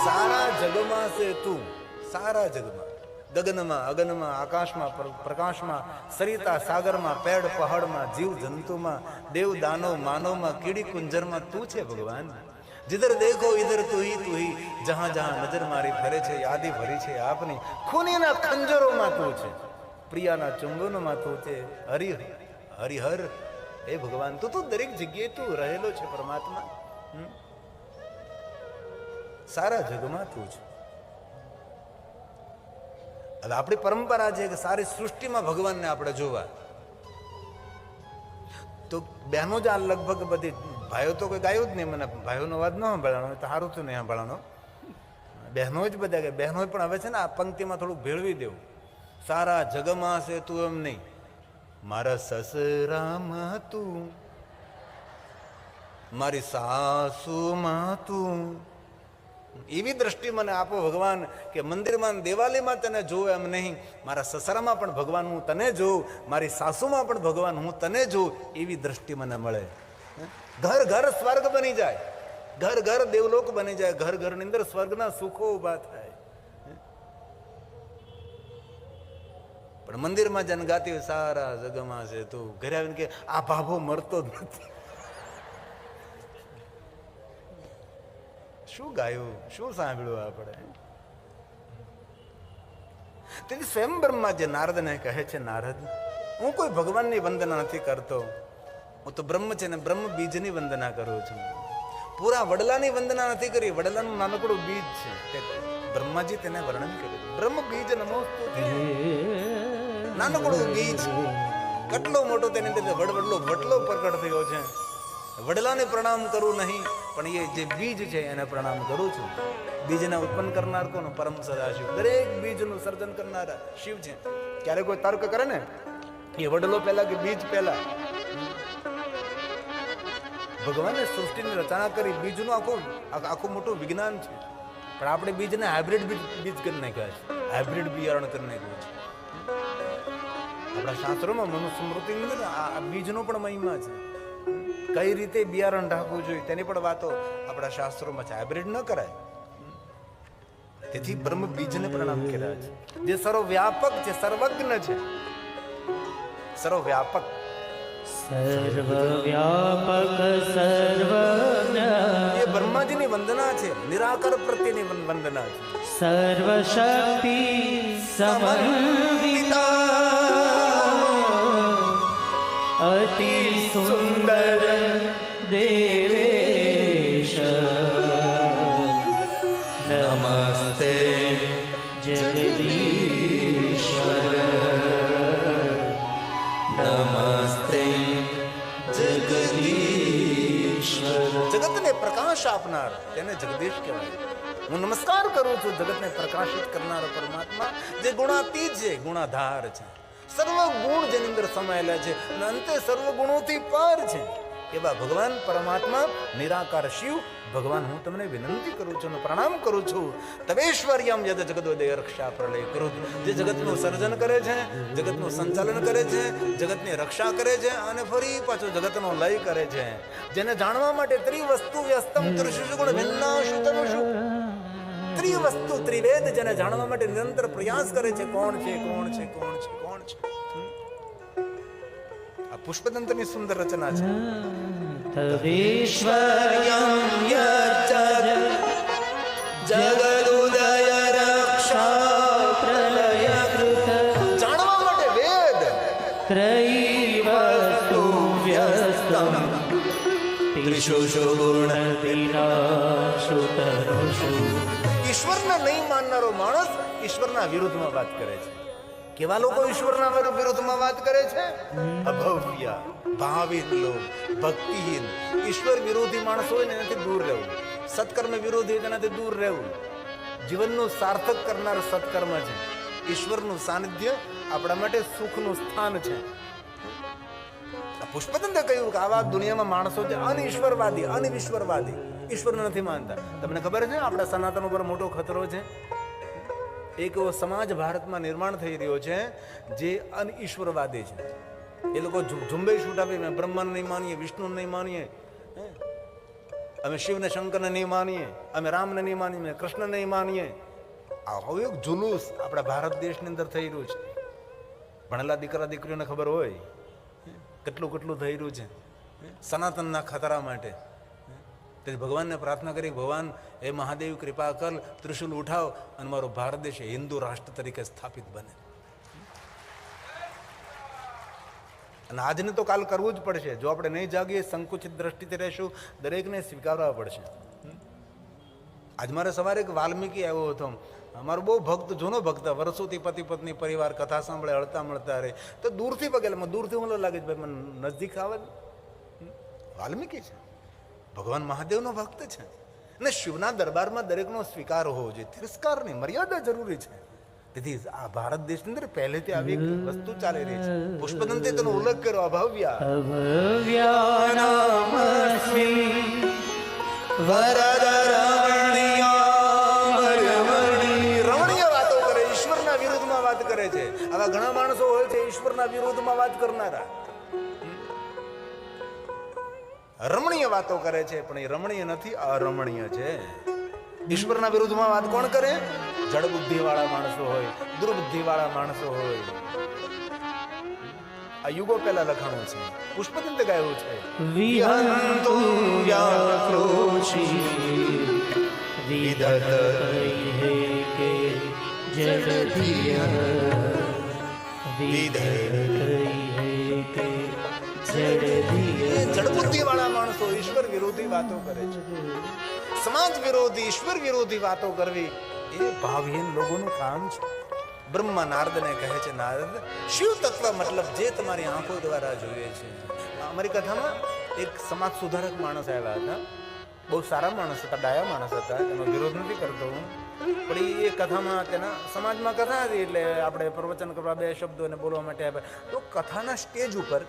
સારા જગમાં છે તું, સારા જગમાં, ગગનમાં, અગનમાં, આકાશમાં, પ્રકાશમાં, સરિતા સાગરમાં, પેડ પહાડમાં, જીવ જંતુમાં, દેવ દાનવ માનવમાં, કીડી કુંજરમાં તું છે ભગવાન. जिधर देखो इधर तू ही जहां जहां नजर मारी ફરે છે યાદી ભરી છે આપની, ખૂનીના ખંજરોમાં તું છે, પ્રિયાના ચુંબનોમાં તું છે, હરિહર હે ભગવાન. તું દરેક જગ્યાએ તું રહેલો છે પરમાત્મા. સારા જગમાં તું છે. હવે આપણી પરંપરા છે કે સારી સૃષ્ટિમાં ભગવાનને આપણે જોવા. તો બહેનો જ આ લગભગ બધી, ભાઈઓ તો કોઈ ગાયું જ નહીં, મને ભાઈઓનો અવાજ ન સાંભળવાનો તો સારું થયું નહીં સાંભળવાનો. બહેનો જ બધા કે બહેનો પણ હવે છે ને આ પંક્તિમાં થોડુંક ભેળવી દેવું. સારા જગમાં છે તું એમ નહીં, મારા સસરામાં તું, મારી સાસુમાં તું. એવી દ્રષ્ટિ મને આપો ભગવાન કે મંદિરમાં દેવાલયમાં તને જોઉં એમ નહીં, મારા સસરામાં પણ ભગવાન હું તને જોઉં, મારી સાસુમાં પણ ભગવાન હું તને જોઉં, એવી દ્રષ્ટિ મને મળે. ઘર ઘર સ્વર્ગ બની જાય, ઘર ઘર દેવલોક બની જાય, ઘર ઘરની અંદર સ્વર્ગના સુખો ઉભા થાય. પણ મંદિરમાં જન ગાતી હોય સારા જગમાં છે તું, ઘરે આવીને કે આ ભાભો મરતો જ નથી. શું ગાયું, શું સાંભળ્યું આપણે? તેથી સ્વયં બ્રહ્મા જે નારદને કહે છે, નારદ હું કોઈ ભગવાનની વંદના નથી કરતો, હું તો બ્રહ્મ છે ને બ્રહ્મ બીજની વંદના કરું છું. પૂરા વડલાની વંદના નથી કરી, વડલાનું નાનકડું બીજ છે, બ્રહ્માજી તેને વર્ણન કર્યું. બ્રહ્મ બીજ નમોસ્તુતે, નાનકડું બીજ કેટલો મોટો તેની અંદર વડલો પ્રકટ થયો છે. વડલાને પ્રણામ કરું નહીં, પણ એ જે બીજ છે એને પ્રણામ કરું છું. બીજને ઉત્પન્ન કરનાર કોનો? પરમ સદાશિવ. દરેક બીજનું સર્જન કરનારા શિવ છે. ક્યારે કોઈ તર્ક કરે ને એ વડલો પહેલા કે બીજ પહેલા? ભગવાને સૃષ્ટિની રચના કરી, બીજનું આખું મોટું વિજ્ઞાન છે. પણ આપણે બીજને હાઇબ્રિડ બીજ કરી નાખ્યા છે, હાઇબ્રિડ બિયારણ કરી નાખ્યું છે. આપણા શાસ્ત્રોમાં મનુસ્મૃતિની અંદર આ બીજનો પણ મહિમા છે. કઈ રીતે બિયારણ ઢાંકવું જોઈએ તેની પણ વાતો આપણા શાસ્ત્રોમાં છે. હાઇબ્રિડ ન કરાય. તેથી બ્રહ્મ બીજને પ્રણામ કર્યા છે, જે સર્વવ્યાપક છે, સર્વજ્ઞ છે, સર્વવ્યાપક, સર્વવ્યાપક સર્વજ્ઞ. એ બ્રહ્માજીની વંદના છે, નિરાકાર પ્રત્યેની વંદના છે. સર્વશક્તિ સમન્વિતા અતિ સુંદર દેવેશ નમસ્તે જગદીશ્વર નમસ્તે જગદીશ્વર. જગતને પ્રકાશ આપનાર તેને જગદીશ કહેવાય. હું નમસ્કાર કરું છું જગતને પ્રકાશિત કરનાર પરમાત્મા, જે ગુણાતીત છે, ગુણાધાર છે, સર્વ ગુણ જેની અંદર સમાયેલા છે અને અંતે સર્વ ગુણોથી પાર છે એવા ભગવાન પરમાત્મા નિરાકાર શિવ ભગવાન, હું તમને વિનંતી કરું છું અને પ્રણામ કરું છું. તવેશ્વર્યમ યદ જગદોદય રક્ષા પ્રલય કરું, જે જગતનું સર્જન કરે છે, જગતનું સંચાલન કરે છે, જગતની રક્ષા કરે છે અને ફરી પાછું જગતનો લય કરે છે. જેને જાણવા માટે ત્રિવસ્તુ વ્યસ્તમ ત્રિષુ ગુણ ભિન્નાશુતમશુ, ત્રિવસ્તુ ત્રિવેદ જેને જાણવા માટે નિરંતર પ્રયાસ કરે છે, કોણ છે, કોણ છે, કોણ છે, કોણ છે. આ પુષ્પતંત્રની સુંદર રચના છે. તવેશ્વર્યમ યજ્જ જગદુદય રક્ષા પ્રલય કૃત, જાણવા માટે વેદ ત્રૈવસ્તુ વ્યસ્તમ ત્રિષુ ગુણ વિનાશુતરુષુ. ઈશ્વરને નહીં માનનારો માણસ ઈશ્વરના વિરુદ્ધમાં વાત કરે છે. કેવા લોકો ઈશ્વરના વિરુદ્ધમાં વાત કરે છે? અભવ્ય, ભાવિત લોક, ભક્તિહીન, ઈશ્વર વિરોધી માણસ હોય ને એનાથી દૂર રહેવું, સત્કર્મ વિરોધી તેનાથી દૂર રહેવું. જીવનનું સાર્થક કરનાર સત્કર્મ છે. ઈશ્વરનું સાનિધ્ય આપણા માટે સુખનું સ્થાન છે. પુષ્પતંત્રે કહ્યું કે આવા દુનિયામાં માણસો છે અનઈશ્વરવાદી, અનવિશ્વરવાદી, ઈશ્વરને નથી માનતા. તમને ખબર છે આપણા સનાતન ઉપર મોટો ખતરો છે. એક એવો સમાજ ભારતમાં નિર્માણ થઈ રહ્યો છે જે અનઈશ્વરવાદી છે. એ લોકો ઝુંબેશ ઉઠાવી, બ્રહ્માને નહીં માનીએ, વિષ્ણુને નહીં માનીએ, અમે શિવને શંકરને નહીં માનીએ, અમે રામને નહીં માનીએ, અમે કૃષ્ણને નહીં માનીએ. આવું એક જુલુસ આપણા ભારત દેશની અંદર થઈ રહ્યું છે. ભણેલા દીકરા દીકરીઓને ખબર હોય કેટલું કેટલું થઈ રહ્યું છે સનાતનના ખતરા માટે. તેથી ભગવાનને પ્રાર્થના કરી, ભગવાન એ મહાદેવ કૃપા કર, ત્રિશુલ ઉઠાવ અને મારો ભારત દેશ હિન્દુ રાષ્ટ્ર તરીકે સ્થાપિત બને. અને આજને તો કાલ કરવું જ પડશે. જો આપણે નહીં જાગીએ, સંકુચિત દ્રષ્ટિથી રહેશું, દરેકને સ્વીકારવા પડશે. આજ મારે સવારે એક વાલ્મીકી આવ્યો હતો, અમારો બહુ ભક્ત, જૂનો ભક્ત, વર્ષોથી પતિ પત્ની પરિવાર કથા સાંભળે, હળતા મળતા રહે. તો દૂરથી પગેલા, દૂરથી મને લાગે છે ભાઈ મને નજદીક આવે. વાલ્મીકી છે, ભગવાન મહાદેવનો ભક્ત છે. અને શિવના દરબારમાં દરેકનો સ્વીકાર હોવો જોઈએ, તિરસ્કાર નહીં, મર્યાદા જરૂરી છે. તેથી આ ભારત દેશની અંદર પહેલેથી આવી એક વસ્તુ ચાલી રહી છે. પુષ્પદંતે તેનો ઉલ્લેખ કર્યો, અભવ્યાનામસ્મિ વરદ રમણીય વાતો કરે, ઈશ્વરના વિરુદ્ધમાં વાત કરે છે. આવા ઘણા માણસો હોય છે ઈશ્વરના વિરુદ્ધમાં વાત કરનારા. રમણીય વાતો કરે છે, પણ એ રમણીય નથી, અરમણીય છે. ઈશ્વરના વિરુદ્ધમાં વાત કોણ કરે? જડ બુદ્ધિ વાળા માણસો હોય, દુર્બુદ્ધિ વાળા માણસો હોય. આ યુગો પહેલા લખાણું છે, પુષ્પદંતે ગાયું છે. વિહંતુ વ્યાક્રોશી વિદત કે જડધિય વિદત કે જડધિય. જડબુદ્ધિ વાળા માણસો ઈશ્વર વિરોધી વાતો કરે છે. સમાજ વિરોધી, ઈશ્વર વિરોધી વાતો કરવી એ ભાવહીન લોકોનું કામ છે. બ્રહ્મા નારદને કહે છે, નારદ, શિવ તત્વ મતલબ જે તમારી આંખો દ્વારા જોઈએ છે. અમારી કથામાં એક સમાજ સુધારક માણસ આવ્યા હતા, બહુ સારા માણસ હતા, ડાયા માણસ હતા, એનો વિરોધ નથી કરતો હું, પણ એ કથામાં તેના સમાજમાં કથા હતી એટલે આપણે પ્રવચન કરવા બે શબ્દો એને બોલવા માટે આવ્યા. તો કથાના સ્ટેજ ઉપર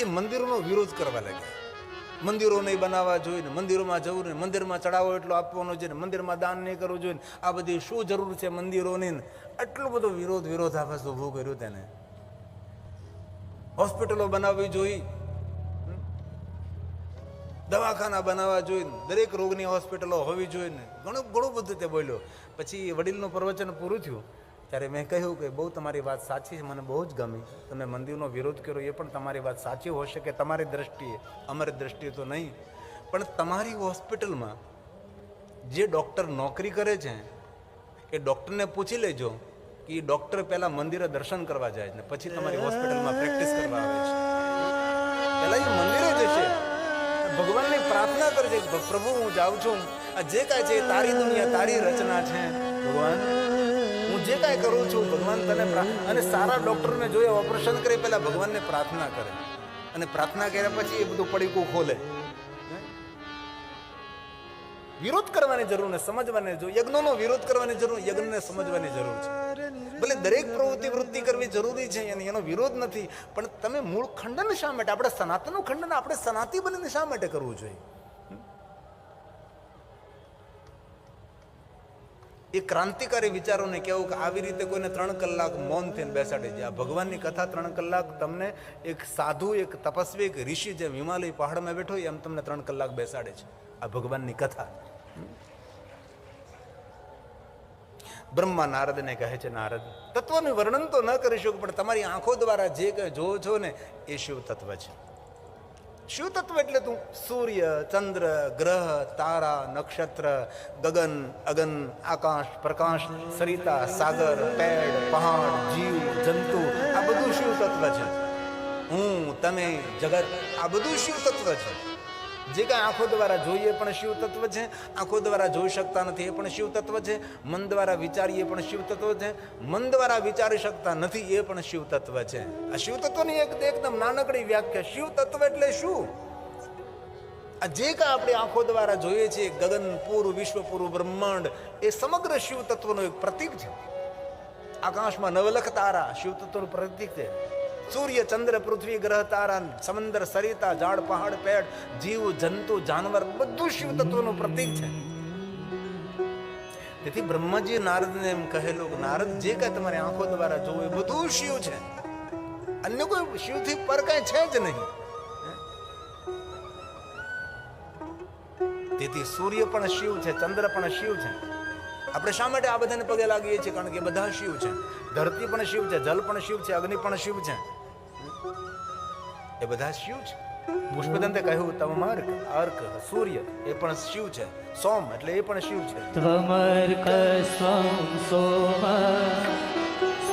એ મંદિરોનો વિરોધ કરવા લાગ્યા. મંદિરો નહીં બનાવવા જોઈએ, મંદિરોમાં જવું નહીં, મંદિરમાં ચડાવો એટલો આપવાનો જોઈએ, મંદિરમાં દાન નહીં કરવું જોઈએ, આ બધી શું જરૂર છે મંદિરોની. આટલો બધો વિરોધાભાસ ઉભું કર્યું તેને. હોસ્પિટલો બનાવવી જોઈએ, દવાખાના બનાવવા જોઈએ, દરેક રોગની હોસ્પિટલો હોવી જોઈએ, ઘણું બધું તે બોલ્યો. પછી વડીલનું પ્રવચન પૂરું થયું ત્યારે મેં કહ્યું કે બહુ તમારી વાત સાચી છે, મને બહુ જ ગમી. તમે મંદિરનો વિરોધ કર્યો એ પણ તમારી વાત સાચી હોશે કે તમારી દ્રષ્ટિએ, અમારી દ્રષ્ટિએ તો નહીં. પણ તમારી હોસ્પિટલમાં જે ડૉક્ટર નોકરી કરે છે એ ડૉક્ટરને પૂછી લેજો કે એ ડૉક્ટર પહેલાં મંદિરે દર્શન કરવા જાય ને પછી તમારી હોસ્પિટલમાં પ્રેક્ટિસ કરવા આવે છે. પહેલાં એ મંદિરે જશે, ભગવાનની પ્રાર્થના કરજે, પ્રભુ હું જાઉં છું, આ જે કાંઈ છે તારી દુનિયા, તારી રચના છે ભગવાન, હું જે કાંઈ કરું છું ભગવાન તને. અને સારા ડૉક્ટરને જોઈએ ઓપરેશન કરે પહેલાં ભગવાનને પ્રાર્થના કરે, અને પ્રાર્થના કર્યા પછી એ બધું પડીકું ખોલે. વિરોધ કરવાની જરૂર ને સમજવાની જરૂર, યજ્ઞનો વિરોધ કરવાની જરૂર, યજ્ઞને સમજવાની જરૂર છે. ભલે દરેક પ્રવૃત્તિ વૃત્તિ કરવી જરૂરી છે, એનો વિરોધ નથી, પણ તમે મૂળ ખંડન શા માટે, આપણે સનાતનનું ખંડન આપણે સનાતી બનીને શા માટે કરવું જોઈએ? એ ક્રાંતિકારી વિચારોને કહેવું કે આવી રીતે કોઈને 3 કલાક મૌન થઈને બેસાડી જાય. ભગવાનની કથા 3 કલાક તમને એક સાધુ, એક તપસ્વી, એક ઋષિ જેમ હિમાલય પહાડમાં બેઠો હોય એમ તમને 3 કલાક બેસાડે છે આ ભગવાનની કથા. બ્રહ્મા નારદને કહે છે, નારદ, તત્વનું વર્ણન તો ન કરી શકું, પણ તમારી આંખો દ્વારા જે કંઈ જોવો છો ને એ શિવ તત્વ છે. શિવ તત્વ એટલે તું સૂર્ય, ચંદ્ર, ગ્રહ, તારા, નક્ષત્ર, ગગન, અગન, આકાશ, પ્રકાશ, સરિતા, સાગર, પેડ, પહાડ, જીવ, જંતુ, આ બધું શિવ તત્વ છે. હું, તમે, જગત, આ બધું શિવ તત્વ છે. જે કાંઈ આંખો દ્વારા જોઈએ પણ શિવ તત્વ છે, આંખો દ્વારા જોઈ શકતા નથી એ પણ શિવ તત્વ છે, મન દ્વારા વિચારીએ પણ શિવ તત્વ છે, મન દ્વારા વિચારી શકતા નથી એ પણ શિવ તત્વ છે. આ શિવ તત્વની એકદમ નાનકડી વ્યાખ્યા. શિવ તત્વ એટલે શું? આ જે કાંઈ આપણે આંખો દ્વારા જોઈએ છીએ, ગગન પૂરું, વિશ્વ પૂરું, બ્રહ્માંડ, એ સમગ્ર શિવ તત્વનું એક પ્રતીક છે. આકાશમાં 9 લાખ તારા શિવ તત્વનું પ્રતીક છે. સૂર્ય, ચંદ્ર, પૃથ્વી, ગ્રહ, તારા, સમંદર, સરિતા, ઝાડ, પહાડ, પેડ, જીવ, જંતુ, જાનવર, બધું શિવ તત્વનું પ્રતીક છે. તેથી બ્રહ્માજી નારદને એમ કહેલું કે નારદ, જે કાંઈ તમારી આંખો દ્વારા જોવું એ બધું શિવ છે, અન્ય કોઈ શિવથી પર કાંઈ છે જ નહીં. તેથી સૂર્ય પણ શિવ છે, ચંદ્ર પણ શિવ છે. આપણે શા માટે આ બધાને પગે લાગીએ છીએ? કારણ કે બધા શિવ છે. ધરતી પણ શિવ છે, જલ પણ શિવ છે, અગ્નિ પણ શિવ છે. એ બધા શિવ છે. પુષ્પદંતે કહ્યું તમર્ક અર્ક સૂર્ય એ પણ શિવ છે. સોમ એટલે એ પણ શિવ છે. ત્વમર્ક સ્વં સોમ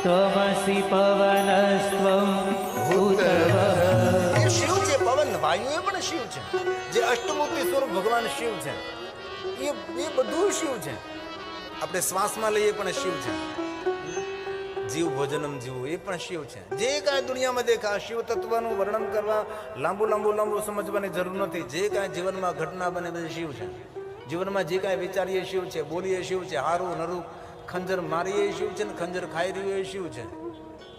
ત્વમસી પવનસ્ત્વં ભૂતવઃ. એ શિવ છે. પવન વાયુ એ પણ શિવ છે. જે અષ્ટમૂર્તિ સ્વરૂપ ભગવાન શિવ છે. એ બધું શિવ છે. આપણે શ્વાસમાં લઈએ પણ શિવ છે. જીવ ભોજનમ જીવ એ પણ શિવ છે. જે કાંઈ દુનિયામાં દેખા શિવ તત્વનું વર્ણન કરવા લાંબુ સમજવાની જરૂર નથી. જે કાંઈ જીવનમાં ઘટના બને બધી શિવ છે. જીવનમાં જે કાંઈ વિચારીએ શિવ છે, બોલીએ શિવ છે, હારું નરું ખંજર મારીએ શિવ છે, ને ખંજર ખાઈ રહ્યું એ શિવ છે.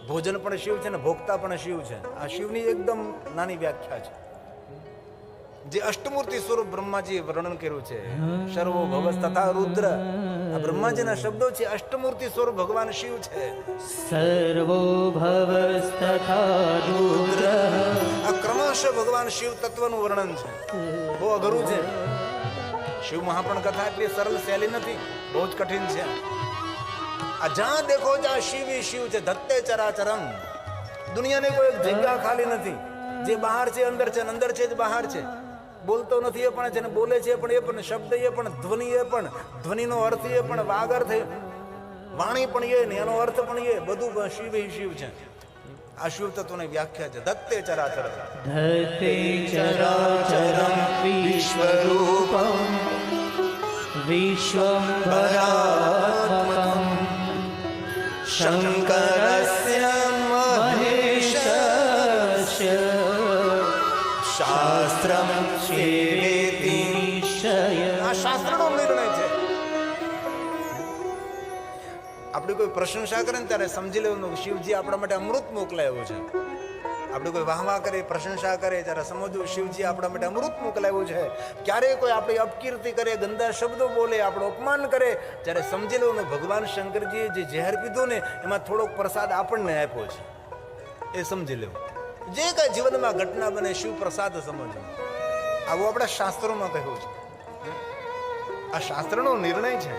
ભોજન પણ શિવ છે ને ભોગતા પણ શિવ છે. આ શિવની એકદમ નાની વ્યાખ્યા છે. જે અષ્ટમૂર્તિ સ્વરૂપ બ્રહ્માજીએ વર્ણન કર્યું છે, સર્વો ભવસ તથા રુદ્ર, આ બ્રહ્માજીના શબ્દો છે. અષ્ટમૂર્તિ સ્વરૂપ ભગવાન શિવ છે. સર્વો ભવસ્તથા રુદ્ર. આ ક્રમશઃ ભગવાન શિવ તત્વનું વર્ણન છે. બહુ અઘરું છે. શિવ મહાપણ કથા એટલી સરળ સહેલી નથી, બહુ જ કઠિન છે. આ જ્યાં દેખો ત્યાં શિવ શિવ છે. ધત્તે ચરાચરમ. દુનિયાની કોઈ એક જગ્યા ખાલી નથી. જે બહાર છે અંદર છે, અંદર છે જ બહાર છે. બોલતો નથી એ પણ છે, ને બોલે છે પણ એ પણ, શબ્દ એ પણ, ધ્વનિ એ પણ, ધ્વનિનો અર્થ એ પણ, વાગ અર્થ એ, વાણી પણ એ ને એનો અર્થ પણ એ, બધું શિવ શિવ છે. આ શિવ તત્વની વ્યાખ્યા છે. ધત્તે ચરાચર. ધત્તે ચરાચરમ વિશ્વરૂપમ વિશ્વંભરાત્મકમ શંકરસ્ય મહેશસ્ય શાસ્ત્રમ શેવેતિ નિશ્ચય. આ શાસ્ત્રનો નિર્ણય છે. આપણે કોઈ પ્રશંસા કરે ને ત્યારે સમજી લેવાનું શિવજી આપણા માટે અમૃત મોકલાયું છે. આપણે કોઈ વાહવા કરે, પ્રશંસા કરે ત્યારે સમજવું શિવજી આપણા માટે અમૃત મોકલાયું છે. ક્યારેય કોઈ આપણી અપકીર્તિ કરે, ગંદા શબ્દો બોલે, આપણું અપમાન કરે ત્યારે સમજી લેવાનું ભગવાન શંકરજીએ જે ઝેર પીધું ને એમાં થોડોક પ્રસાદ આપણને આપ્યો છે. એ સમજી લેવું. જે કાંઈ જીવનમાં ઘટના બને શિવ પ્રસાદ સમજવું. આવું આપણા શાસ્ત્રોમાં કહ્યું છે. આ શાસ્ત્રનો નિર્ણય છે.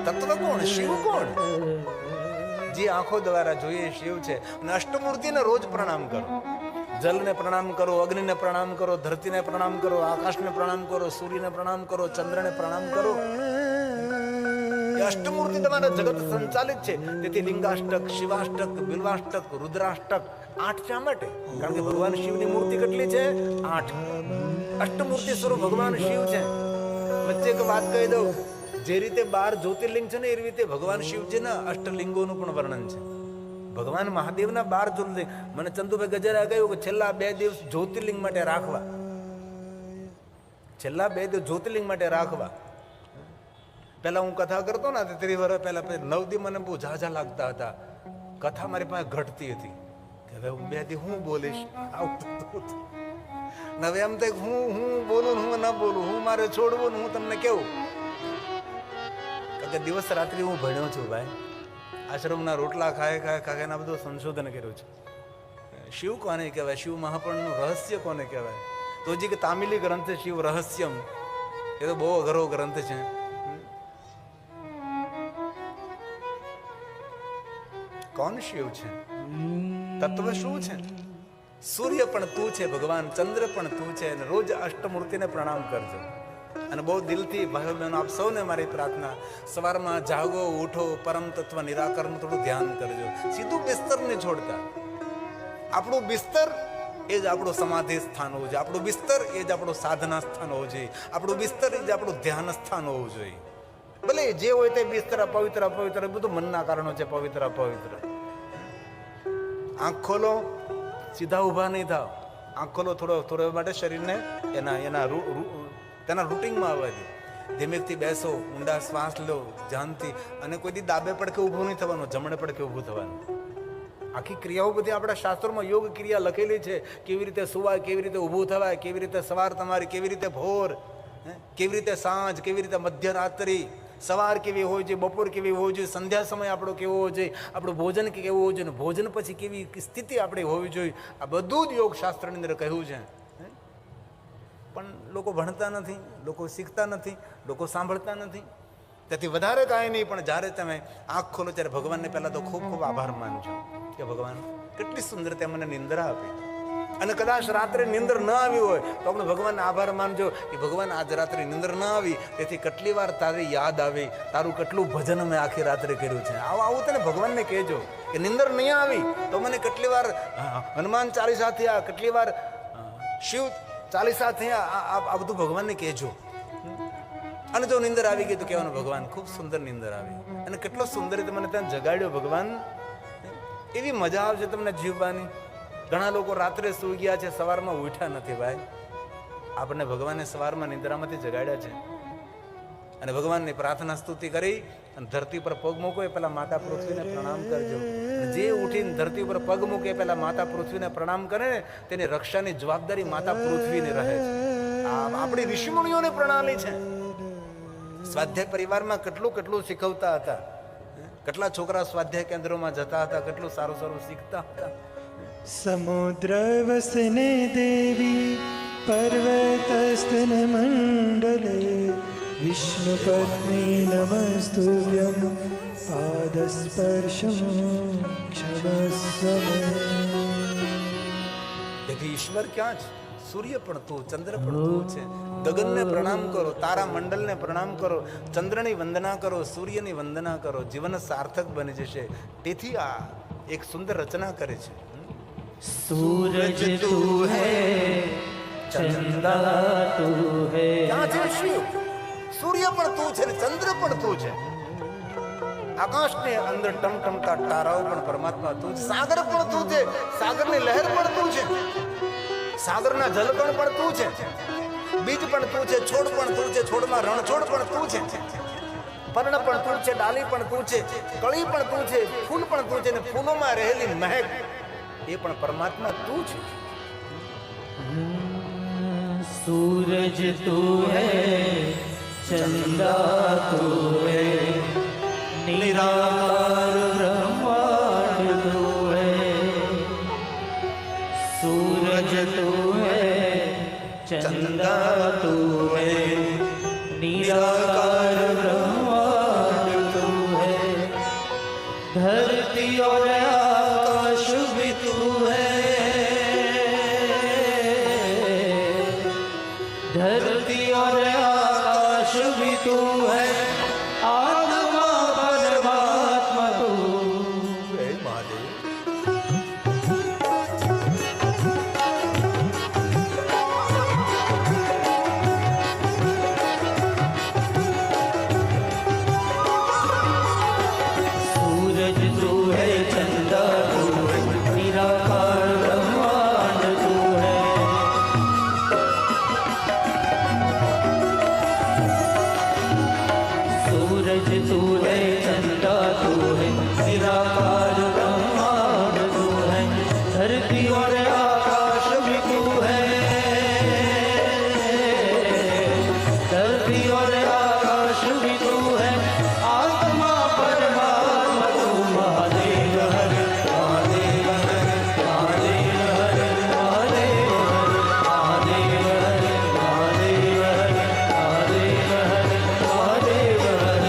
તત્વ કોણ? શિવ કોણ? જે આંખો દ્વારા જોઈએ શિવ છે. અને અષ્ટમૂર્તિને રોજ પ્રણામ કરો. જલને પ્રણામ કરો, અગ્નિને પ્રણામ કરો, ધરતીને પ્રણામ કરો, આકાશને પ્રણામ કરો, સૂર્યને પ્રણામ કરો, ચંદ્રને પ્રણામ કરો. એ અષ્ટમૂર્તિ તમારા જગત સંચાલિત છે. તેથી લિંગાષ્ટક, શિવાષ્ટક, બિલ્વાષ્ટક, રુદ્રાષ્ટક 8 શા માટે? કારણ કે ભગવાન શિવની મૂર્તિ કેટલી છે? 8. અષ્ટમૂર્તિ સ્વરૂપ ભગવાન શિવ છે. વચ્ચે એક વાત કહી દઉં. જે રીતે 12 જ્યોતિર્લિંગ છે ને એ રીતે ભગવાન શિવજીના અષ્ટલિંગોનું પણ વર્ણન છે. ભગવાન મહાદેવના 12 જ્યોતિર્લિંગ. મને ચંદુભાઈ ગજરા કહ્યું કે છેલ્લા 2 દિવસ જ્યોતિર્લિંગ માટે રાખવા. છેલ્લા 2 દિવસ જ્યોતિર્લિંગ માટે રાખવા. પહેલા હું કથા કરતો ને 30 વર્ષ પહેલા 9 દી મને બહુ ઝાઝા લાગતા હતા. કથા મારી પાસે ઘટતી હતી કે હવે હું 2 દી હું બોલીશ. હવે એમ થાય હું બોલું હું ના બોલું, હું મારે છોડવું હું તમને કેવું. કે દિવસ રાત્રિ હું ભણ્યો છું ભાઈ. આશ્રમના રોટલા ખાય એના બધું સંશોધન કર્યું છે. શિવ કોને કહેવાય? શિવ મહાપણનું રહસ્ય કોને કહેવાય? તો હજી કે તામિલી ગ્રંથ છે શિવ રહસ્યમ. એ તો બહુ અઘરો ગ્રંથ છે. કોણ શિવ છે? તત્વ શું છે? સૂર્ય પણ તું છે ભગવાન, ચંદ્ર પણ તું છે. અને રોજ અષ્ટમૂર્તિને પ્રણામ કરજો. અને બહુ દિલથી ભાઈઓ બહેનો આપ સૌને મારી પ્રાર્થના, સવારમાં જાગો, ઉઠો, પરમ તત્વ નિરાકરણનું થોડું ધ્યાન કરજો. સીધું બિસ્તર ને છોડતા. આપણું બિસ્તર એ જ આપણું સમાધિ સ્થાન હોવું જોઈએ. આપણું બિસ્તર એ જ આપણું સાધના સ્થાન હોવું જોઈએ. આપણું બિસ્તર એ જ આપણું ધ્યાન સ્થાન હોવું જોઈએ. ભલે જે હોય તે બિસ્તર અપવિત્ર બધું મનના કારણો છે. પવિત્ર અપવિત્ર. આંખ ખોલો, સીધા ઊભા નહીં થાવ. આંખ ખોલો થોડો માટે શરીરને તેના રૂટિંગમાં આવવા દો. ધીમેકથી બેસો, ઊંડા શ્વાસ લો ધ્યાનથી. અને કોઈ દી ડાબે પડકે ઊભું નહીં થવાનું, જમણે પડકે ઊભું થવાનું. આખી ક્રિયાઓ બધી આપણા શાસ્ત્રોમાં યોગ ક્રિયા લખેલી છે. કેવી રીતે સુવાય, કેવી રીતે ઊભું થવાય, કેવી રીતે સવાર તમારી, કેવી રીતે ભોર, કેવી રીતે સાંજ, કેવી રીતે મધ્યરાત્રિ, સવાર કેવી હોય છે, બપોર કેવી હોવી જોઈએ, સંધ્યા સમય આપણો કેવો હોવો જોઈએ, આપણું ભોજન કેવું હોવું જોઈએ, ભોજન પછી કેવી સ્થિતિ આપણી હોવી જોઈએ. આ બધું જ યોગ શાસ્ત્રની અંદર કહ્યું છે. પણ લોકો ભણતા નથી, લોકો શીખતા નથી, લોકો સાંભળતા નથી. તેથી વધારે કાંઈ નહીં, પણ જ્યારે તમે આંખ ખોલો ત્યારે ભગવાનને પહેલાં તો ખૂબ ખૂબ આભાર માનજો કે ભગવાન કેટલી સુંદર તે મને નિંદ્રા આપી. અને કદાચ રાત્રે નિંદર ન આવી હોય તો આપણે ભગવાનને આભાર માનજો કે ભગવાન આજ રાત્રે નિંદર ન આવી, તેથી કેટલી વાર તારી યાદ આવી, તારું કેટલું ભજન મેં આખી રાત્રે કર્યું છે. આવું તને ભગવાનને કહેજો કે નિંદર નહીં આવી તો મને કેટલી વાર હનુમાન ચાલીસા થયા, કેટલી વાર શિવ ચાલીસા થયા. આ બધું ભગવાનને કહેજો. અને જો નિંદર આવી ગઈ તો કહેવાનું ભગવાન ખૂબ સુંદર નિંદર આવી, અને કેટલો સુંદર રીતે મને ત્યાં જગાડ્યો ભગવાન. એવી મજા આવશે તમને જીવવાની. ઘણા લોકો રાત્રે સૂઈ ગયા છે, સવારમાં ઉઠ્યા નથી. ભાઈ, આપણને ભગવાને સવારમાં નિંદ્રામાંથી જગાડ્યા છે. અને ભગવાનની પ્રાર્થના સ્તુતિ કરી અને ધરતી પર પગ મૂકો એ પહેલા માતા પૃથ્વીને પ્રણામ કરજો. જે ઉઠીને ધરતી પર પગ મૂકે એ પહેલા માતા પૃથ્વીને પ્રણામ કરે ને, તેની રક્ષાની જવાબદારી માતા પૃથ્વીની રહે છે. આપણી ઋષિમુનિઓને પ્રણાલી છે. સ્વાધ્યાય પરિવારમાં કેટલું કેટલું શીખવતા હતા, કેટલા છોકરા સ્વાધ્યાય કેન્દ્રોમાં જતા હતા, કેટલું સારું સારું શીખતા હતા. સમુદ્ર વસને દેવી પર્વતસ્તન મંડલે વિષ્ણુ પત્ની નમસ્તુભ્યં પાદસ્પર્શમ ક્ષમસ્વ. તેથી ઈશ્વર ક્યાં છે? સૂર્ય પણ તું, ચંદ્ર પણ તું છે. ગગનને પ્રણામ કરો, તારા મંડલને પ્રણામ કરો, ચંદ્રની વંદના કરો, સૂર્યની વંદના કરો. જીવન સાર્થક બની જશે. તેથી આ એક સુંદર રચના કરે છે. सूरज तू है, चंदा तू है. ક્યાં છે શિવ? સૂર્ય પણ તું છે ને ચંદ્ર પણ તું છે. આકાશની અંદર ટમટમતા તારાઓ પણ પરમાત્મા તું છે. સાગર પણ તું છે, સાગરની લહેર પણ તું છે, સાગરના જલકણ પણ તું છે, બીજ પણ તું છે, છોડ પણ તું છે, છોડમાં રણછોડ પણ તું છે, પર્ણ પણ તું છે, ડાલી પણ તું છે, કળી પણ તું છે, ફૂલ પણ તું છે, ને ફૂલોમાં રહેલી મહેક એ પણ પરમાત્મા તું છે. सूरज तू है, चंदा तू है, निराकार ब्रह्मांड तू है. सूरज तू है, चंदा तू है, निराकार ब्रह्मांड तू है. धरती और आकाश भी तू है, धरती और आकाश भी तू है. आत्मा परमात्मा तू. હે મહાદેવ. सूरज तू है, चंदा तू है, निराकार ब्रह्मांड तू है. सूरज तू है, चंदा तू है, निराकार ब्रह्मांड तू है. धरती और आकाश भी तू है, धरती और आकाश भी तू है. आत्मा परमात्मा तू. महादेव हर महादेव हर महादेव हर महादेव हर महादेव हर महादेव हर महादेव हर महादेव हर.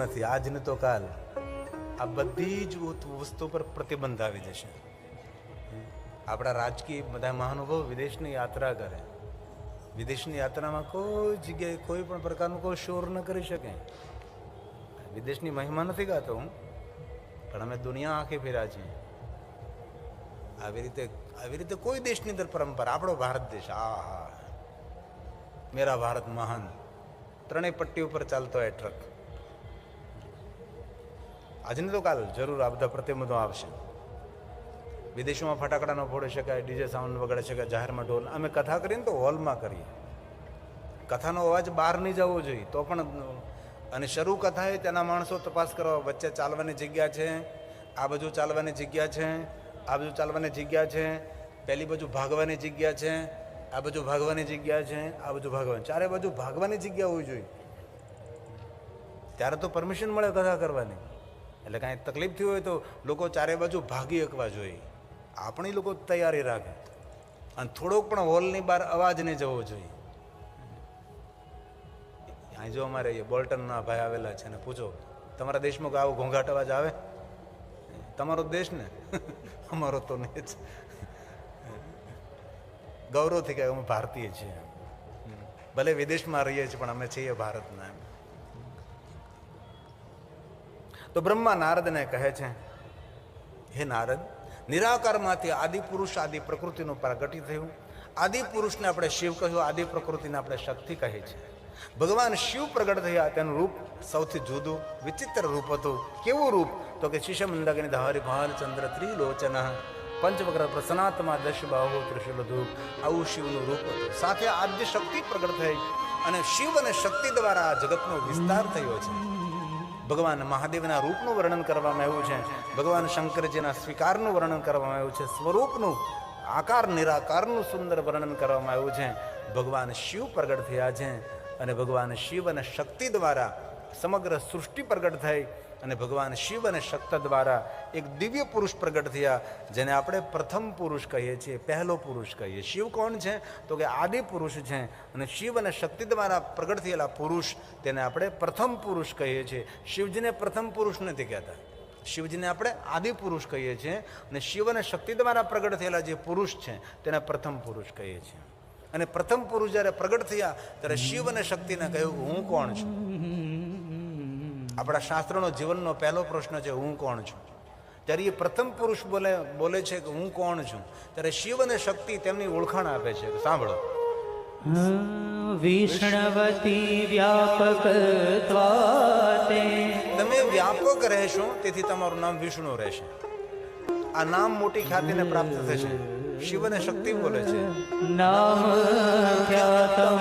નથી, આજને તો કાલ આ બધી જ વસ્તુ પર પ્રતિબંધ આવી જશે. આપણા રાજકીય બધા મહાનુભાવો વિદેશની યાત્રા કરે. વિદેશની યાત્રામાં કોઈ જગ્યાએ કોઈ પણ પ્રકારનું કોઈ શોર ન કરી શકે. વિદેશની મહિમા નથી ગાતો હું, પણ અમે દુનિયા આખી ફેર્યા છીએ. આવી રીતે કોઈ દેશની અંદર પરંપરા, આપણો ભારત દેશ, આ મેરા ભારત મહાન, ત્રણેય પટ્ટી ઉપર ચાલતો હોય ટ્રક. આજને તો કાલ જરૂર આ બધા પ્રતિબંધો આવશે. વિદેશોમાં ફટાકડા ન ફોડી શકાય, ડીજે સાઉન્ડ વગાડી શકાય, જાહેરમાં ઢોલ. અમે કથા કરીએ ને તો હોલમાં કરીએ, કથાનો અવાજ બહાર નહીં જવો જોઈએ તો પણ. અને શરૂ કથા એ તેના માણસો તપાસ કરવા, વચ્ચે ચાલવાની જગ્યા છે, આ બાજુ ચાલવાની જગ્યા છે, આ બાજુ ચાલવાની જગ્યા છે, પહેલી બાજુ ભાગવાની જગ્યા છે, આ બાજુ ભાગવાની જગ્યા છે, આ બાજુ ભાગવાની, ચારે બાજુ ભાગવાની જગ્યા હોવી જોઈએ. ત્યારે તો પરમિશન મળે કથા કરવાની. એટલે કાંઈ તકલીફ થઈ હોય તો લોકો ચારે બાજુ ભાગી શકવા જોઈએ. આપણી લોકો તૈયારી રાખે અને થોડોક પણ હોલની બહાર અવાજ નહીં જવો જોઈએ. અહીં જો અમારે બોલ્ટનના ભાઈ આવેલા છે ને પૂછો, તમારા દેશમાં આવો ઘોંઘાટ અવાજ આવે? તમારો દેશ ને, અમારો તો નહીં જ. ગૌરવથી કહે અમે ભારતીય છીએ, ભલે વિદેશમાં રહીએ છીએ પણ અમે છીએ ભારતના. તો બ્રહ્મા નારદને કહે છે, હે નારદ, નિરાકારમાંથી આદિ પુરુષ આદિ પ્રકૃતિનું પ્રગટી થયું. આદિ પુરુષને આપણે શિવ કહ્યું, આદિ પ્રકૃતિને આપણે શક્તિ કહે છે. ભગવાન શિવ પ્રગટ થયા, તેનું રૂપ સૌથી જુદું વિચિત્ર રૂપ હતું. કેવું રૂપ? તો કે શિશમંદગ્નિ ધારી ભાલચંદ્ર ત્રિલોચન પંચવક્ર પ્રસનાત્મા દશ બાહુ ત્રિશુલધૂપ, આવું શિવનું રૂપ હતું. સાથે આદ્ય શક્તિ પ્રગટ થઈ અને શિવ અને શક્તિ દ્વારા આ જગતનો વિસ્તાર થયો છે. ભગવાન મહાદેવના રૂપનું વર્ણન કરવામાં આવ્યું છે. ભગવાન શંકરજીના સ્વીકારનું વર્ણન કરવામાં આવ્યું છે. સ્વરૂપનું, આકાર નિરાકારનું સુંદર વર્ણન કરવામાં આવ્યું છે. ભગવાન શિવ પ્રગટ થયા છે અને ભગવાન શિવ અને શક્તિ દ્વારા સમગ્ર સૃષ્ટિ પ્રગટ થઈ અને ભગવાન શિવ અને શક્તિ દ્વારા એક દિવ્ય પુરુષ પ્રગટ થયા, જેને આપણે પ્રથમ પુરુષ કહીએ છીએ, પહેલો પુરુષ કહીએ. શિવ કોણ છે? તો કે આદિ પુરુષ છે. અને શિવ અને શક્તિ દ્વારા પ્રગટ થયેલા પુરુષ, તેને આપણે પ્રથમ પુરુષ કહીએ છીએ. શિવજીને પ્રથમ પુરુષ નથી કહેતા, શિવજીને આપણે આદિ પુરુષ કહીએ છીએ. અને શિવ અને શક્તિ દ્વારા પ્રગટ થયેલા જે પુરુષ છે તેને પ્રથમ પુરુષ કહીએ છીએ. અને પ્રથમ પુરુષ જ્યારે પ્રગટ થયા ત્યારે શિવ અને શક્તિને કહ્યું, હું કોણ છું? આપણા શાસ્ત્રનો જીવનનો પહેલો પ્રશ્ન છે, હું કોણ છું? ત્યારે એ પ્રથમ પુરુષ બોલે છે કે હું કોણ છું, ત્યારે શિવ અને શક્તિ તેમની ઓળખાણ આપે છે. સાંભળો, વિષ્ણવતી વ્યાપક ત્વાતે, તમે વ્યાપક રહેશો તેથી તમારું નામ વિષ્ણુ રહેશે. આ નામ મોટી ખ્યાતિને પ્રાપ્ત થશે. શિવ અને શક્તિ બોલે છે, નામ ખ્યાતમ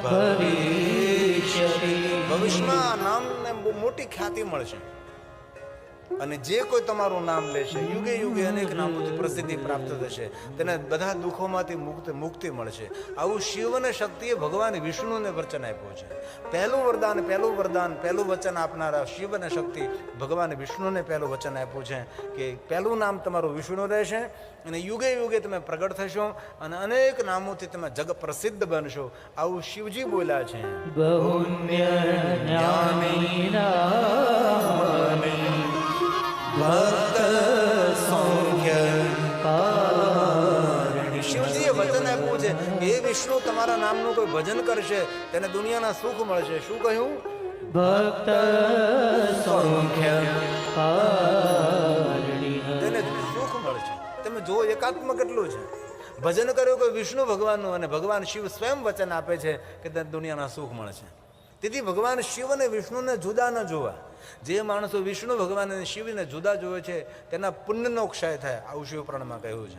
ભવિષ્યતિ, ભવિષ્યમાં આ નામને મોટી ખ્યાતિ મળશે. અને જે કોઈ તમારું નામ લેશે, યુગે યુગે અનેક નામોથી પ્રસિદ્ધિ પ્રાપ્ત થશે, તેને બધા દુઃખોમાંથી મુક્તિ મળશે. આવું શિવ અને શક્તિએ ભગવાન વિષ્ણુને વચન આપ્યું છે. પહેલું વચન આપનારા શિવ અને શક્તિ ભગવાન વિષ્ણુને પહેલું વચન આપ્યું છે કે પહેલું નામ તમારું વિષ્ણુ રહેશે અને યુગે યુગે તમે પ્રગટ થશો અને અનેક નામોથી તમે જગ પ્રસિદ્ધ બનશો. આવું શિવજી બોલ્યા છે. બહુન્ય જ્ઞાની નામાની ભક્ત સૌખ્ય કારણી. શિવજીએ વચન આપ્યું છે કે એ વિષ્ણુ તમારા નામનું કોઈ ભજન કરશે તેને દુનિયાના સુખ મળશે. શું કહ્યું? ભક્ત સૌખ્ય કારણી, તેને સુખ મળશે. તમે જો એકાત્મ કેટલું છે. ભજન કર્યો કોઈ વિષ્ણુ ભગવાનનું અને ભગવાન શિવ સ્વયં વચન આપે છે કે તેને દુનિયાના સુખ મળશે. તેથી ભગવાન શિવ અને વિષ્ણુને જુદા ન જોવા. જે માણસો વિષ્ણુ ભગવાન અને શિવને જુદા જોવે છે તેના પુણ્યનો ક્ષય થાય, આવું શિવપુરાણમાં કહ્યું છે.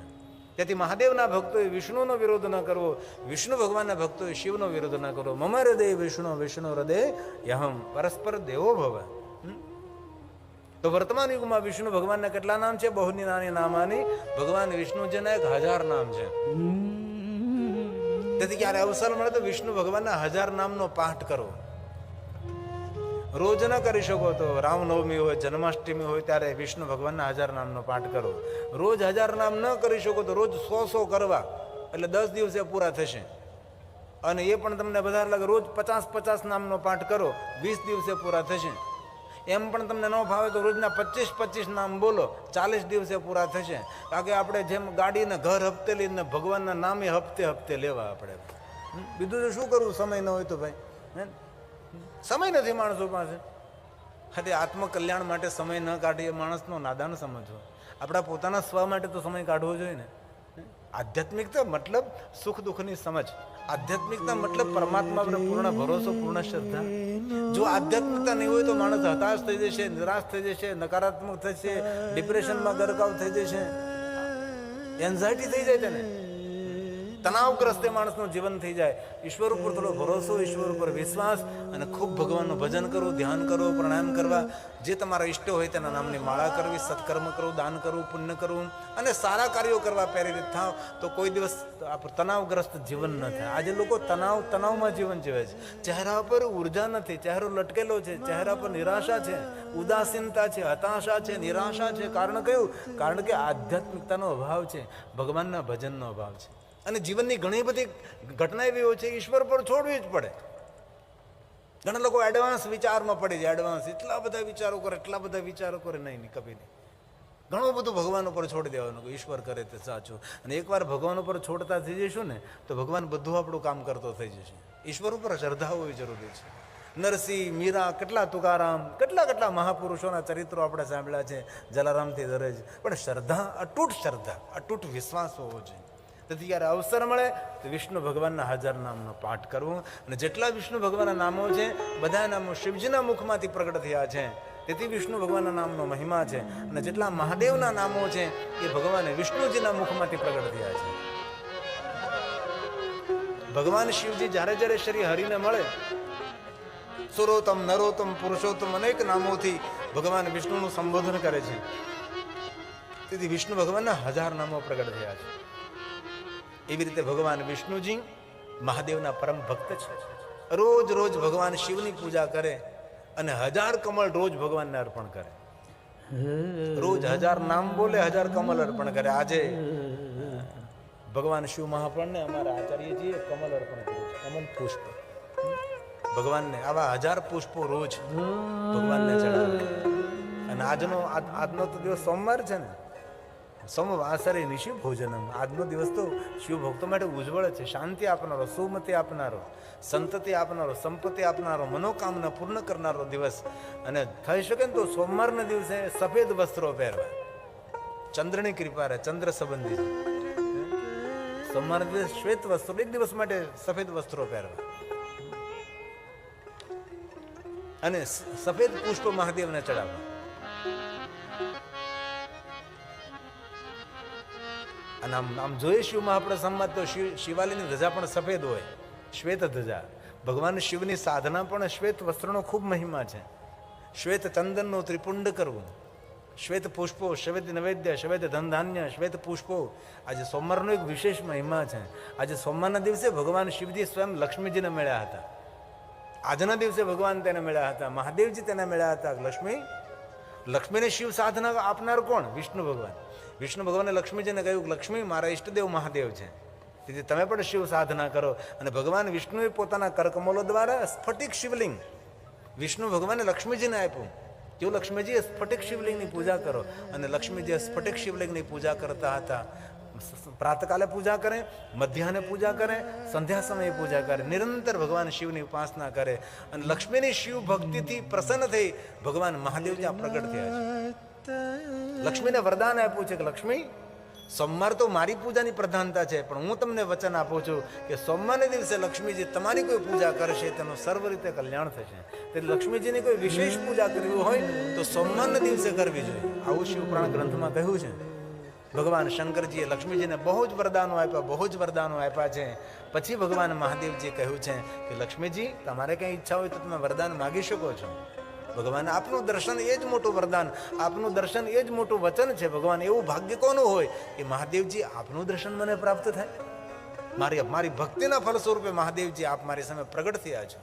તેથી મહાદેવના ભક્તોએ વિષ્ણુનો વિરોધ ન કરવો, વિષ્ણુ ભગવાનના ભક્તોએ શિવનો વિરોધ ન કરવો. મમ હૃદય વિષ્ણુ વિષ્ણુ હૃદય યહમ પરસ્પર દેવો ભવ. તો વર્તમાન યુગમાં વિષ્ણુ ભગવાનના કેટલા નામ છે? બહુની નાની નામાની. ભગવાન વિષ્ણુજીના 1000 નામ છે. તેથી ક્યારે અવસર મળે તો વિષ્ણુ ભગવાનના 1000 નામનો પાઠ કરો. રોજ ન કરી શકો તો રામનવમી હોય, જન્માષ્ટમી હોય ત્યારે વિષ્ણુ ભગવાનના 1000 નામનો પાઠ કરો. રોજ 1000 નામ ન કરી શકો તો રોજ 100 કરવા, એટલે 10 દિવસે પૂરા થશે. અને એ પણ તમને વધારે લાગે, રોજ 50 નામનો પાઠ કરો, 20 દિવસે પૂરા થશે. એમ પણ તમને ન ફાવે તો રોજના 25 નામ બોલો, 40 દિવસે પૂરા થશે. કારણ કે આપણે જેમ ગાડીને ઘર હપ્તે લઈને ભગવાનના નામે હપ્તે લેવા આપણે. બીજું તો શું કરવું સમય ન હોય તો ભાઈ? સમય નથી માણસો પાસે. હા, આત્મકલ્યાણ માટે સમય ન કાઢીએ માણસનો નાદાન સમજવો. આપણા પોતાના સ્વ માટે તો સમય કાઢવો જોઈએ ને. આધ્યાત્મિકતા મતલબ સુખ દુઃખની સમજ. આધ્યાત્મિકતા મતલબ પરમાત્મા પર પૂર્ણ ભરોસો, પૂર્ણ શ્રદ્ધા. જો આધ્યાત્મિકતા નહીં હોય તો માણસ હતાશ થઈ જશે, નિરાશ થઈ જશે, નકારાત્મક થશે, ડિપ્રેશનમાં ગરકાવ થઈ જશે, એન્ઝાયટી થઈ જાય તેને, તણાવગ્રસ્ત માણસનું જીવન થઈ જાય. ઈશ્વર ઉપર થોડો ભરોસો, ઈશ્વર ઉપર વિશ્વાસ અને ખૂબ ભગવાનનું ભજન કરવું, ધ્યાન કરવું, પ્રાણાયામ કરવા, જે તમારા ઈષ્ટ હોય તેના નામની માળા કરવી, સત્કર્મ કરવું, દાન કરવું, પુણ્ય કરવું અને સારા કાર્યો કરવા પ્રેરિત થાવ તો કોઈ દિવસ તણાવગ્રસ્ત જીવન ન થાય. આજે લોકો તણાવમાં જીવન જીવે છે. ચહેરા પર ઉર્જા નથી, ચહેરો લટકેલો છે, ચહેરા પર નિરાશા છે, ઉદાસીનતા છે, હતાશા છે, નિરાશા છે. કારણ કયું? કારણ કે આધ્યાત્મિકતાનો અભાવ છે, ભગવાનના ભજનનો અભાવ છે. અને જીવનની ઘણી બધી ઘટના એવી હોય છે ઈશ્વર પર છોડવી જ પડે. ઘણા લોકો એડવાન્સ વિચારમાં પડી જાય. એડવાન્સ એટલા બધા વિચારો કરે, નહીં કભી નહીં. ઘણું બધું ભગવાન ઉપર છોડી દેવાનું, ઈશ્વર કરે તે સાચું. અને એકવાર ભગવાન ઉપર છોડતા થઈ જઈશું ને તો ભગવાન બધું આપણું કામ કરતો થઈ જશે. ઈશ્વર ઉપર શ્રદ્ધા હોવી જરૂરી છે. નરસિંહ, મીરા, કેટલા તુકારામ, કેટલા મહાપુરુષોના ચરિત્રો આપણે સાંભળ્યા છે, જલારામથી દરેજ. પણ શ્રદ્ધા, અતૂટ વિશ્વાસ હોવો જોઈએ. તેથી જ્યારે અવસર મળે તો વિષ્ણુ ભગવાનના 1000 નામનો પાઠ કરવો. અને જેટલા વિષ્ણુ ભગવાનના નામો છે બધા નામો શિવજીના મુખમાંથી પ્રગટ થયા છે, તેથી વિષ્ણુ ભગવાનના નામનો મહિમા છે. અને જેટલા મહાદેવના નામો છે એ ભગવાન વિષ્ણુજીના મુખમાંથી પ્રગટ થયા છે. ભગવાન શિવજી જ્યારે શ્રી હરિને મળે, સુરોત્તમ, નરોત્તમ, પુરુષોત્તમ અનેક નામોથી ભગવાન વિષ્ણુનું સંબોધન કરે છે. તેથી વિષ્ણુ ભગવાનના 1000 નામો પ્રગટ થયા છે. એવી રીતે ભગવાન વિષ્ણુજી મહાદેવના પરમ ભક્ત છે. રોજ ભગવાન શિવની પૂજા કરે અને 1000 કમળ રોજ ભગવાનને અર્પણ કરે. રોજ 1000 નામ બોલે, 1000 કમળ અર્પણ કરે. આજે ભગવાન શિવ મહાપ્રણને અમારા આચાર્યજીએ કમળ અર્પણ કર્યું છે, કમળ પુષ્પ ભગવાનને. આવા 1000 પુષ્પો રોજ ભગવાનને ચડાવે. અને આજનો તો દિવસ સોમવાર છે ને, સોમવાસરે નિશિવ ભોજનમ. આજનો દિવસ તો શિવ ભક્તો માટે ઉજ્જવળ છે. શાંતિ આપનારો, સુમતિ આપનારો, સંતતિ આપનારો, સંપત્તિ આપનારો, મનોકામના પૂર્ણ કરનારો દિવસ. અને થઈ શકે ને તો સોમવારના દિવસે સફેદ વસ્ત્રો પહેરવા. ચંદ્રની કૃપા રહે, ચંદ્ર સંબંધી. સોમવારના દિવસે શ્વેત વસ્ત્રો, એક દિવસ માટે સફેદ વસ્ત્રો પહેરવા અને સફેદ પુષ્પ મહાદેવને ચડાવવા. અને આમ જોઈએ શિવ મહાપ્રસંગમાં તો શિવાલયની ધજા પણ સફેદ હોય, શ્વેત ધજા. ભગવાન શિવની સાધના પણ શ્વેત વસ્ત્રનો ખૂબ મહિમા છે. શ્વેત ચંદનનું ત્રિપુંડ કરવું, શ્વેત પુષ્પો, શ્વેત નૈવેદ્ય, શ્વેત ધનધાન્ય, શ્વેત પુષ્પો. આજે સોમવારનો એક વિશેષ મહિમા છે. આજે સોમવારના દિવસે ભગવાન શિવજી સ્વયં લક્ષ્મીજીને મળ્યા હતા. આજના દિવસે ભગવાન તેને મળ્યા હતા, મહાદેવજી તેને મળ્યા હતા. લક્ષ્મીને શિવ સાધના આપનાર કોણ? વિષ્ણુ ભગવાન. વિષ્ણુ ભગવાને લક્ષ્મીજીને કહ્યું, લક્ષ્મી મારા ઈષ્ટદેવ મહાદેવ છે, તેથી તમે પણ શિવ સાધના કરો. અને ભગવાન વિષ્ણુએ પોતાના કરકમલો દ્વારા સ્ફટિક શિવલિંગ વિષ્ણુ ભગવાને લક્ષ્મીજીને આપ્યું. જો લક્ષ્મીજીએ સ્ફટિક શિવલિંગની પૂજા કરો. અને લક્ષ્મીજી સ્ફટિક શિવલિંગની પૂજા કરતા હતા. પ્રાતકાલે પૂજા કરે, મધ્યાહને પૂજા કરે, સંધ્યા સમયે પૂજા કરે, નિરંતર ભગવાન શિવની ઉપાસના કરે. અને લક્ષ્મીની શિવ ભક્તિથી પ્રસન્ન થઈ ભગવાન મહાદેવ ત્યાં પ્રગટ થયા છે. લક્ષ્મીને વરદાન આપ્યું છે કે લક્ષ્મી, સોમવાર તો મારી પૂજાની પ્રધાનતા છે, પણ હું તમને વચન આપું છું કે સોમવારના દિવસે લક્ષ્મીજી તમારી કોઈ પૂજા કરશે તેનું સર્વ રીતે કલ્યાણ થશે. તેથી લક્ષ્મીજીની કોઈ વિશેષ પૂજા કરવી હોય તો સોમવારના દિવસે કરવી જોઈએ. આવું શિવપુરાણ ગ્રંથમાં કહ્યું છે. ભગવાન શંકરજીએ લક્ષ્મીજીને બહુ જ વરદાનો આપ્યા છે. પછી ભગવાન મહાદેવજીએ કહ્યું છે કે લક્ષ્મીજી, તમારે કંઈ ઈચ્છા હોય તો તમે વરદાન માગી શકો છો. ભગવાન આપનું દર્શન એ જ મોટું વરદાન, આપનું દર્શન એ જ મોટું વચન છે. ભગવાન એવું ભાગ્ય કોનું હોય કે મહાદેવજી આપનું દર્શન મને પ્રાપ્ત થાય. મારી ભક્તિના ફલ સ્વરૂપે મહાદેવજી આપ મારી સામે પ્રગટ થયા છો.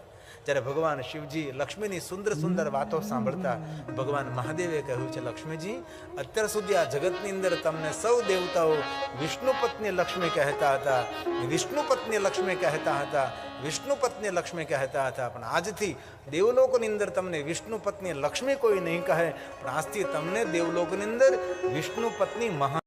જ્યારે ભગવાન શિવજી લક્ષ્મીની સુંદર સુંદર વાતો સાંભળતા ભગવાન મહાદેવે કહ્યું છે, લક્ષ્મીજી, અત્યાર સુધી આ જગતની અંદર તમને સૌ દેવતાઓ વિષ્ણુ પત્ની લક્ષ્મી કહેતા હતા, વિષ્ણુ પત્ની લક્ષ્મી કહેતા હતા, વિષ્ણુ પત્ની લક્ષ્મી કહેતા હતા, પણ આજથી દેવલોકની અંદર તમને વિષ્ણુ પત્ની લક્ષ્મી કોઈ નહીં કહે, પણ આજથી તમને દેવલોકની અંદર વિષ્ણુ પત્ની મહા